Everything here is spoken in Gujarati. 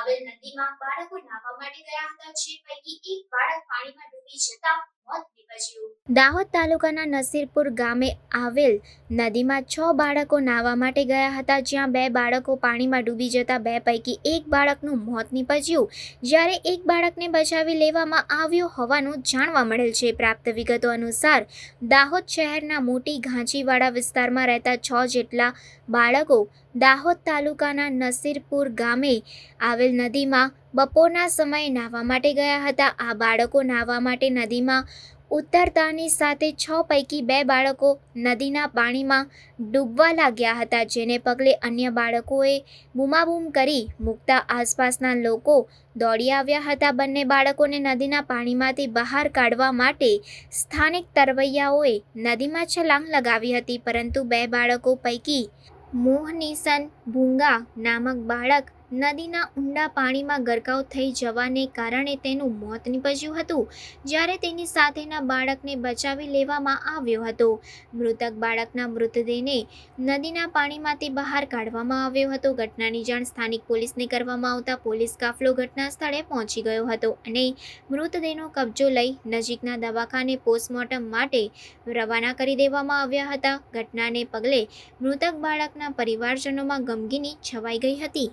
આવેલ નદીમાં બાળકો નાહવા માટે ગયા હતા, જે પૈકી એક બાળક પાણીમાં ડૂબી જતા મોત નીપજ્યું। દાહોદ તાલુકાના નસીરપુર ગામે આવેલ નદીમાં 6 બાળકો નાહવા માટે ગયા હતા, જ્યાં 2 બાળકો પાણીમાં ડૂબી જતા 2 પૈકી એક બાળકનું મોત નીપજ્યું, જ્યારે એક બાળકને બચાવી લેવામાં આવ્યો હોવાનું જાણવા મળેલ છે। પ્રાપ્ત વિગતો અનુસાર દાહોદ શહેરના મોટી ઘાંચીવાડા વિસ્તારમાં રહેતા 6 જેટલા બાળકો દાહોદ તાલુકાના નસીરપુર ગામે આવેલ નદીમાં બપોરના સમયે નાહવા માટે ગયા હતા। આ બાળકો નાહવા માટે નદીમાં ઉતરતાની સાથે 6 પૈકી 2 બાળકો નદીના પાણીમાં ડૂબવા લાગ્યા હતા, જેને પગલે અન્ય બાળકોએ બૂમાબૂમ કરી મૂકતા આસપાસના લોકો દોડી આવ્યા હતા। બંને બાળકોને નદીના પાણીમાંથી બહાર કાઢવા માટે સ્થાનિક તરવૈયાઓએ નદીમાં છલાંગ લગાવી હતી, પરંતુ 2 બાળકો પૈકી મોહનીશન ભૂંગા નામક બાળક નદીના ઊંડા પાણીમાં ગરકાવ થઈ જવાને કારણે તેનું મોત નીપજ્યું હતું, જ્યારે તેની સાથેના બાળકને બચાવી લેવામાં આવ્યો હતો। મૃતક બાળકના મૃતદેહને નદીના પાણીમાંથી બહાર કાઢવામાં આવ્યો હતો। ઘટનાની જાણ સ્થાનિક પોલીસને કરવામાં આવતા પોલીસ કાફલો ઘટના સ્થળે પહોંચી ગયો હતો અને મૃતદેહનો કબજો લઈ નજીકના દવાખાને પોસ્ટમોર્ટમ માટે રવાના કરી દેવામાં આવ્યા હતા। ઘટનાને પગલે મૃતક બાળકના પરિવારજનોમાં ગમગીની છવાઈ ગઈ હતી।